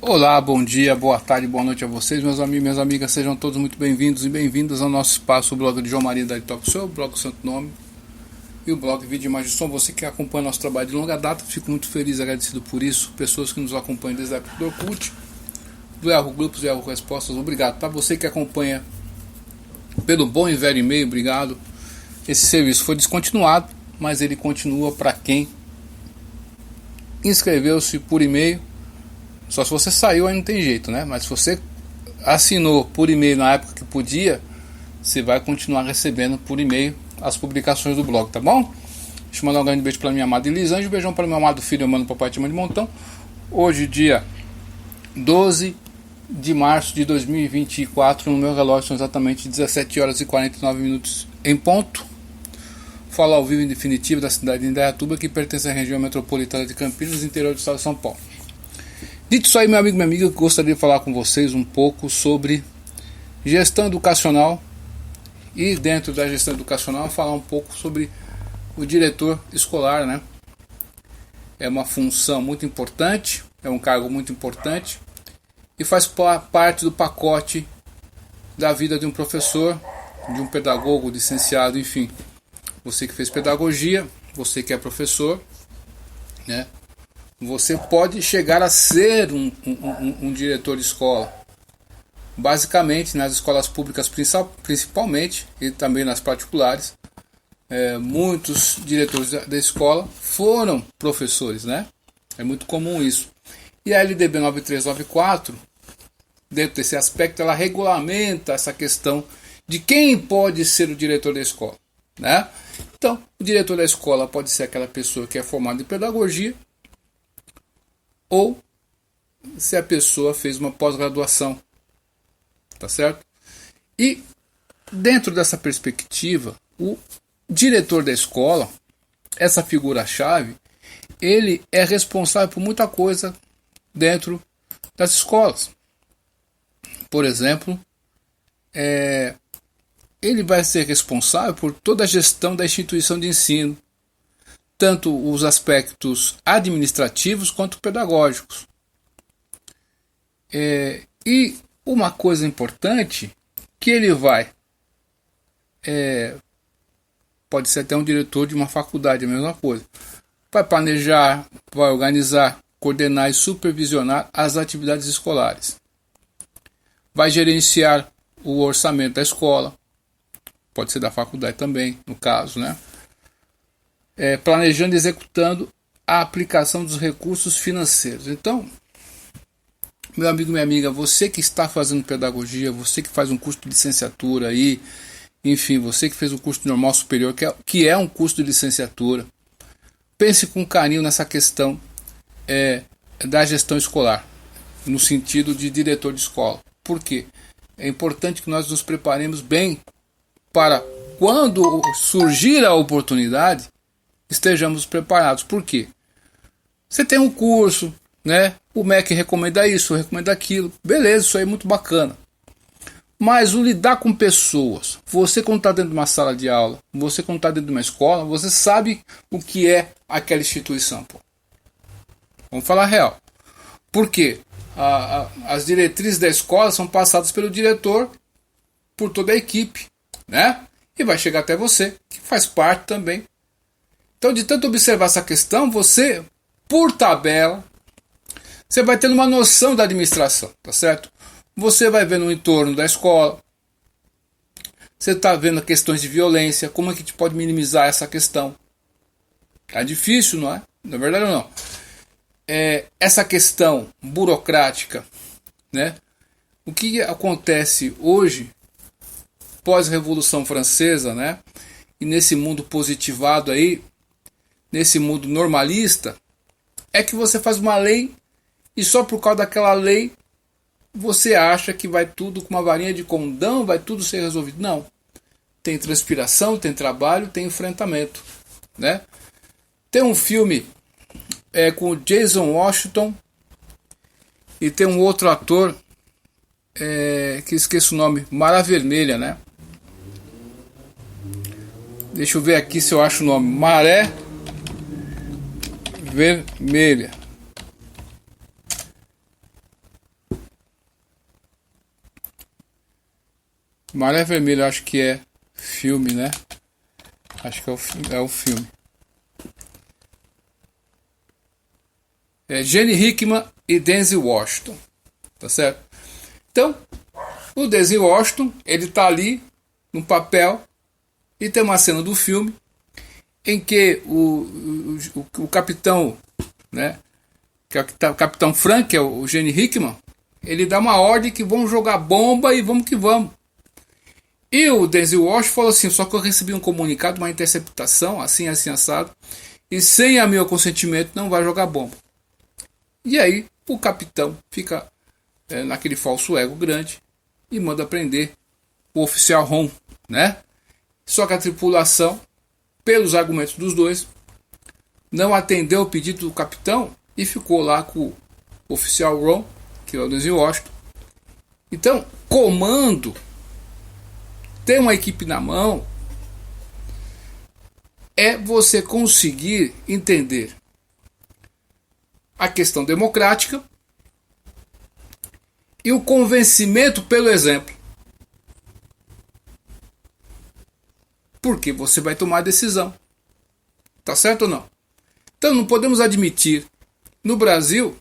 Olá, bom dia, boa tarde, boa noite a vocês, meus amigos e minhas amigas, sejam todos muito bem-vindos e bem-vindas ao nosso espaço, o blog de João Maria da Top, seu blog Santo Nome e o blog Vídeo Imagem Som. Você que acompanha nosso trabalho de longa data, fico muito feliz e agradecido por isso. Pessoas que nos acompanham desde a época do Orkut, do Yahoo Grupos e Yahoo Respostas, obrigado. Para você que acompanha pelo bom e velho e-mail, obrigado. Esse serviço foi descontinuado, mas ele continua para quem inscreveu-se por e-mail. Só se você saiu aí não tem jeito, né? Mas se você assinou por e-mail na época que podia, você vai continuar recebendo por e-mail as publicações do blog, tá bom? Deixa eu mandar um grande beijo para minha amada Elisângela, um beijão para meu amado filho, mano, papai Tima de Montão. Hoje, dia 12 de março de 2024, no meu relógio são exatamente 17 horas e 49 minutos em ponto. Falo ao vivo em definitivo da cidade de Indaiatuba, que pertence à região metropolitana de Campinas, interior do estado de São Paulo. Dito isso aí, meu amigo e minha amiga, eu gostaria de falar com vocês um pouco sobre gestão educacional e dentro da gestão educacional falar um pouco sobre o diretor escolar, né? É uma função muito importante, é um cargo muito importante e faz parte do pacote da vida de um professor, de um pedagogo, licenciado, enfim. Você que fez pedagogia, você que é professor, né? Você pode chegar a ser um diretor de escola. Basicamente, nas escolas públicas principalmente, e também nas particulares, muitos diretores da escola foram professores, né? É muito comum isso. E a LDB 9394, dentro desse aspecto, ela regulamenta essa questão de quem pode ser o diretor da escola, né? Então, o diretor da escola pode ser aquela pessoa que é formada em pedagogia, ou se a pessoa fez uma pós-graduação, tá certo? E dentro dessa perspectiva, o diretor da escola, essa figura-chave, ele é responsável por muita coisa dentro das escolas. Por exemplo, ele vai ser responsável por toda a gestão da instituição de ensino, tanto os aspectos administrativos quanto pedagógicos. E uma coisa importante, que ele pode ser até um diretor de uma faculdade, a mesma coisa, vai planejar, vai organizar, coordenar e supervisionar as atividades escolares, vai gerenciar o orçamento da escola, pode ser da faculdade também, no caso, né? Planejando e executando a aplicação dos recursos financeiros. Então, meu amigo, minha amiga, você que está fazendo pedagogia, você que faz um curso de licenciatura aí, enfim, você que fez um curso normal superior, que é um curso de licenciatura, pense com carinho nessa questão da gestão escolar, no sentido de diretor de escola. Por quê? É importante que nós nos preparemos bem para quando surgir a oportunidade, estejamos preparados. Por quê? Você tem um curso, né? O MEC recomenda isso, recomenda aquilo. Beleza, isso aí é muito bacana. Mas o lidar com pessoas, você quando está dentro de uma sala de aula, você quando está dentro de uma escola, você sabe o que é aquela instituição. Pô. Vamos falar real. Por quê? As diretrizes da escola são passadas pelo diretor, por toda a equipe, né? E vai chegar até você, que faz parte também. Então, de tanto observar essa questão, você, por tabela, você vai tendo uma noção da administração, tá certo? Você vai vendo o entorno da escola, você está vendo questões de violência, como é que a gente pode minimizar essa questão? É difícil, não é? Na verdade, não. Essa questão burocrática, né? O que acontece hoje, pós-Revolução Francesa, né? E nesse mundo positivado aí, nesse mundo normalista, é que você faz uma lei e só por causa daquela lei você acha que vai tudo com uma varinha de condão, vai tudo ser resolvido. Não. Tem transpiração, tem trabalho, tem enfrentamento, né? Tem um filme com o Jason Washington e tem um outro ator que esqueço o nome, Mara Vermelha, né? Deixa eu ver aqui se eu acho o nome. Maré Vermelha. Maré Vermelha, acho que é filme, né? Acho que é o filme. É Gene Hackman e Denzel Washington, tá certo? Então, o Denzel Washington, ele tá ali no papel e tem uma cena do filme em que o capitão, né, que é o capitão Frank, que é o Gene Hackman, ele dá uma ordem que vamos jogar bomba e vamos que vamos. E o Denzel Washington falou assim, só que eu recebi um comunicado, uma interceptação, assim, assim, assado, e sem a meu consentimento não vai jogar bomba. E aí o capitão fica naquele falso ego grande e manda prender o oficial Ron, né? Só que a tripulação, pelos argumentos dos dois, não atendeu o pedido do capitão e ficou lá com o oficial Ron, que é o Denzel Washington. Então, comando, ter uma equipe na mão, é você conseguir entender a questão democrática e o convencimento pelo exemplo. Porque você vai tomar a decisão. Tá certo ou não? Então não podemos admitir no Brasil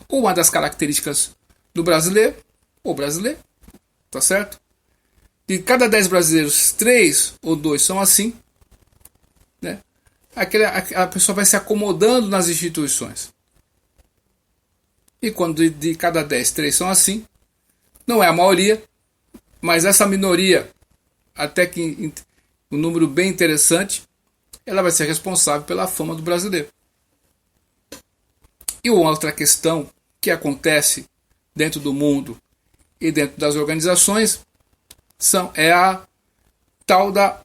uma das características do brasileiro, ou brasileiro, tá certo? De cada 10 brasileiros, 3 ou 2 são assim, né? A pessoa vai se acomodando nas instituições. E quando de cada 10, 3 são assim, não é a maioria, mas essa minoria, até que um número bem interessante, ela vai ser responsável pela fama do brasileiro. E uma outra questão que acontece dentro do mundo e dentro das organizações é a tal da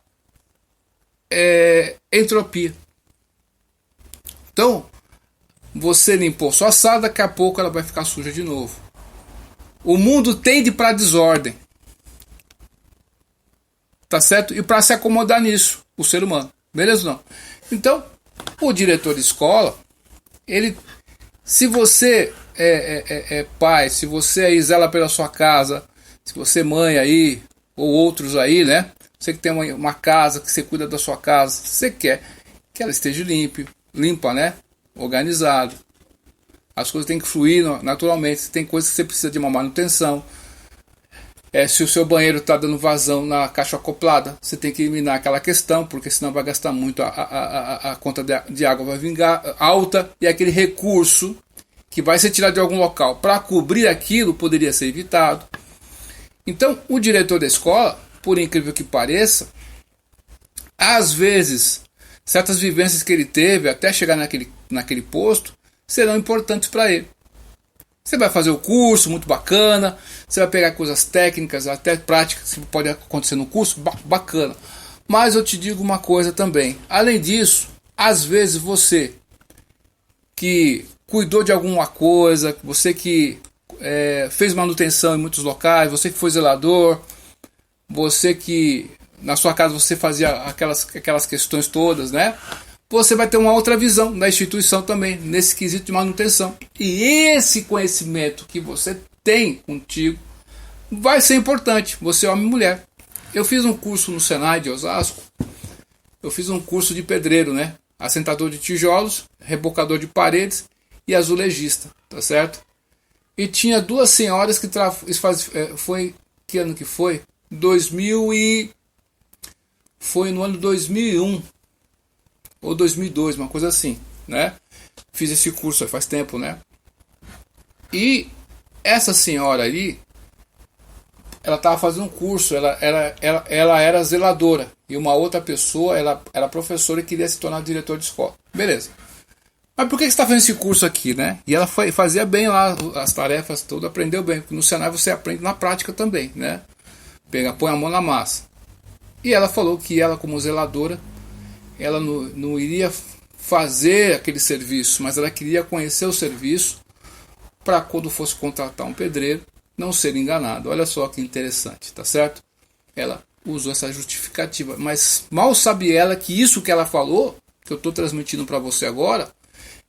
entropia. Então, você limpou sua sala, daqui a pouco ela vai ficar suja de novo. O mundo tende para a desordem. Tá certo? E para se acomodar nisso, o ser humano. Beleza ou não? Então, o diretor de escola, ele, se você é pai, se você aí zela pela sua casa, se você é mãe aí, ou outros aí, né? Você que tem uma casa, que você cuida da sua casa, você quer que ela esteja limpa, né? Organizado. As coisas têm que fluir naturalmente. Tem coisas que você precisa de uma manutenção. Se o seu banheiro está dando vazão na caixa acoplada, você tem que eliminar aquela questão, porque senão vai gastar muito, a conta de água vai vingar alta, e aquele recurso que vai ser tirado de algum local para cobrir aquilo poderia ser evitado. Então, o diretor da escola, por incrível que pareça, às vezes, certas vivências que ele teve até chegar naquele posto serão importantes para ele. Você vai fazer o curso, muito bacana, você vai pegar coisas técnicas, até práticas, que pode acontecer no curso, bacana. Mas eu te digo uma coisa também, além disso, às vezes você que cuidou de alguma coisa, você que fez manutenção em muitos locais, você que foi zelador, você que na sua casa você fazia aquelas questões todas, né? Você vai ter uma outra visão da instituição também, nesse quesito de manutenção. E esse conhecimento que você tem contigo vai ser importante, você é homem e mulher. Eu fiz um curso no Senai de Osasco, eu fiz um curso de pedreiro, né? Assentador de tijolos, rebocador de paredes e azulejista, tá certo? E tinha duas senhoras que foi, que ano que foi? Foi no ano 2001 ou 2002, uma coisa assim, né? Fiz esse curso faz tempo, né? E essa senhora ali, ela estava fazendo um curso, ela era zeladora, e uma outra pessoa, ela era professora e queria se tornar diretor de escola. Beleza. Mas por que você está fazendo esse curso aqui, né? E ela fazia bem lá as tarefas todas, aprendeu bem, porque no Senai você aprende na prática também, né? Põe a mão na massa. E ela falou que ela, como zeladora, ela não iria fazer aquele serviço, mas ela queria conhecer o serviço para quando fosse contratar um pedreiro não ser enganado. Olha só que interessante, tá certo? Ela usou essa justificativa, mas mal sabe ela que isso que ela falou, que eu estou transmitindo para você agora,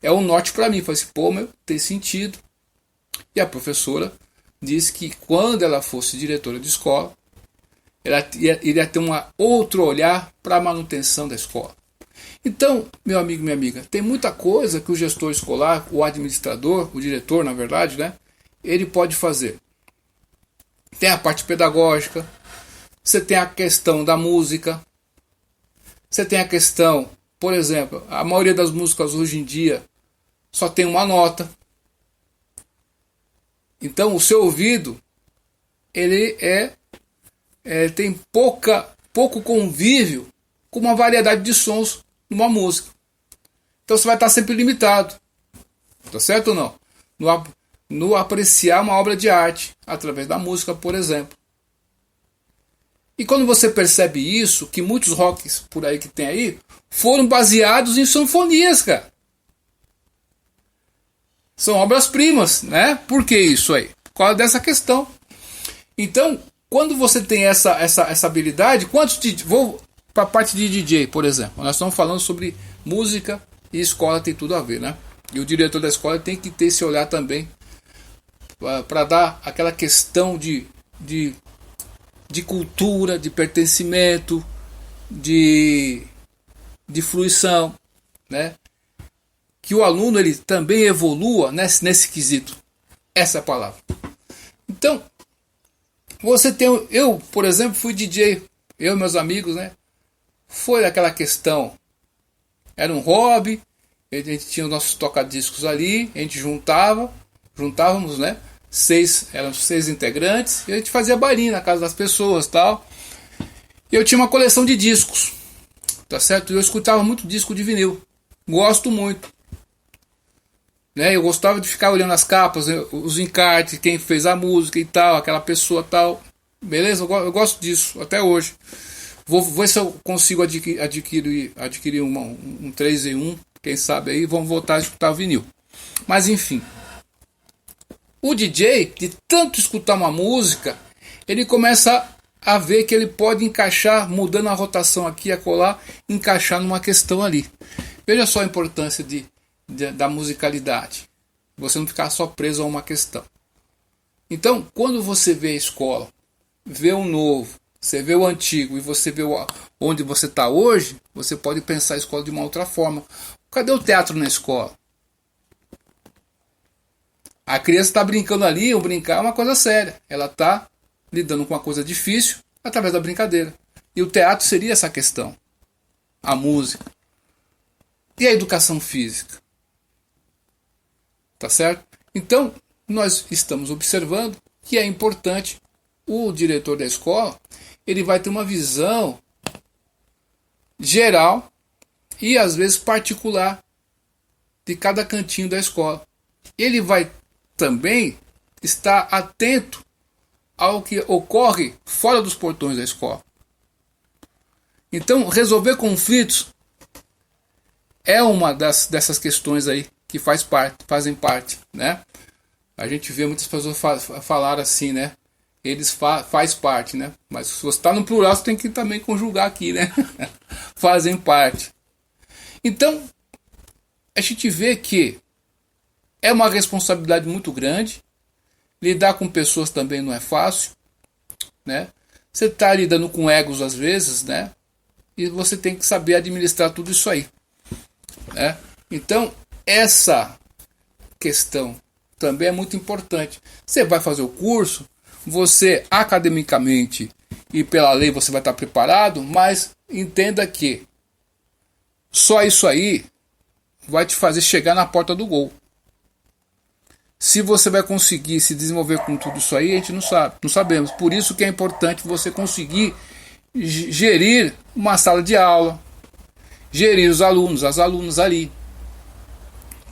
é um norte para mim. Falei assim, pô, tem sentido. E a professora disse que quando ela fosse diretora de escola, Ele ia ter um outro olhar para a manutenção da escola. Então, meu amigo, minha amiga, tem muita coisa que o gestor escolar, o administrador, o diretor, na verdade, né, ele pode fazer. Tem a parte pedagógica, você tem a questão da música, você tem a questão, por exemplo, a maioria das músicas hoje em dia só tem uma nota. Então, o seu ouvido, ele tem pouco convívio com uma variedade de sons numa música. Então você vai estar sempre limitado. Tá certo ou não? No apreciar uma obra de arte através da música, por exemplo. E quando você percebe isso, que muitos rocks por aí que tem aí foram baseados em sinfonias, cara. São obras-primas, né? Por que isso aí? Por causa dessa questão. Então, quando você tem essa habilidade, vou para a parte de DJ, por exemplo. Nós estamos falando sobre música e escola, tem tudo a ver, né? E o diretor da escola tem que ter esse olhar também para dar aquela questão de cultura, de pertencimento, de fruição, né? Que o aluno ele também evolua nesse quesito. Essa é a palavra. Então, eu, por exemplo, fui DJ, eu e meus amigos, né? Foi aquela questão, era um hobby, a gente tinha os nossos tocadiscos ali, a gente juntávamos, né? Eram 6 integrantes, e a gente fazia bailinho na casa das pessoas, tal. E eu tinha uma coleção de discos, tá certo? E eu escutava muito disco de vinil, gosto muito. Né? Eu gostava de ficar olhando as capas, os encartes, quem fez a música e tal, aquela pessoa tal. Beleza? Eu gosto disso até hoje. Vou ver se eu consigo adquirir um 3 em 1, quem sabe aí, vamos voltar a escutar o vinil. Mas enfim, o DJ, de tanto escutar uma música, ele começa a ver que ele pode encaixar, mudando a rotação aqui e acolá, encaixar numa questão ali. Veja só a importância da musicalidade. Você não ficar só preso a uma questão. Então, quando você vê a escola, vê o novo, você vê o antigo e você vê onde você está hoje, você pode pensar a escola de uma outra forma. Cadê o teatro na escola? A criança está brincando ali, o brincar é uma coisa séria. Ela está lidando com uma coisa difícil através da brincadeira. E o teatro seria essa questão. A música. E a educação física? Tá certo? Então, nós estamos observando que é importante o diretor da escola, ele vai ter uma visão geral e às vezes particular de cada cantinho da escola. Ele vai também estar atento ao que ocorre fora dos portões da escola. Então, resolver conflitos é uma dessas questões aí que fazem parte, né? A gente vê muitas pessoas falar assim, né? Eles faz parte, né? Mas se você está no plural, você tem que também conjugar aqui, né? Fazem parte. Então, a gente vê que é uma responsabilidade muito grande. Lidar com pessoas também não é fácil, né? Você está lidando com egos às vezes, né? E você tem que saber administrar tudo isso aí, né? Então, essa questão também é muito importante. Você vai fazer o curso, você academicamente e pela lei você vai estar preparado, mas entenda que só isso aí vai te fazer chegar na porta do gol. Se você vai conseguir se desenvolver com tudo isso aí, a gente não sabe, não sabemos. Por isso que é importante você conseguir gerir uma sala de aula, gerir os alunos, as alunas ali,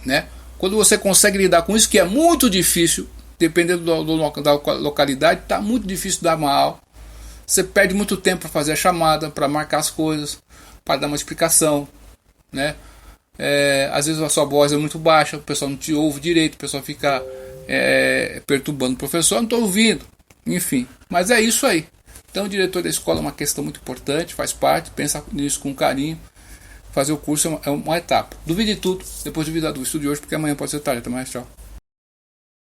né? Quando você consegue lidar com isso, que é muito difícil, dependendo da localidade, está muito difícil dar uma aula. Você perde muito tempo para fazer a chamada, para marcar as coisas, para dar uma explicação, né? Às vezes a sua voz é muito baixa, o pessoal não te ouve direito, o pessoal fica perturbando o professor, não estou ouvindo, enfim. Mas é isso aí. Então o diretor da escola é uma questão muito importante, faz parte, pensa nisso com carinho. Fazer o curso é uma etapa. Duvide de tudo, depois duvida do estudo de hoje, porque amanhã pode ser tarde. Até mais, tchau.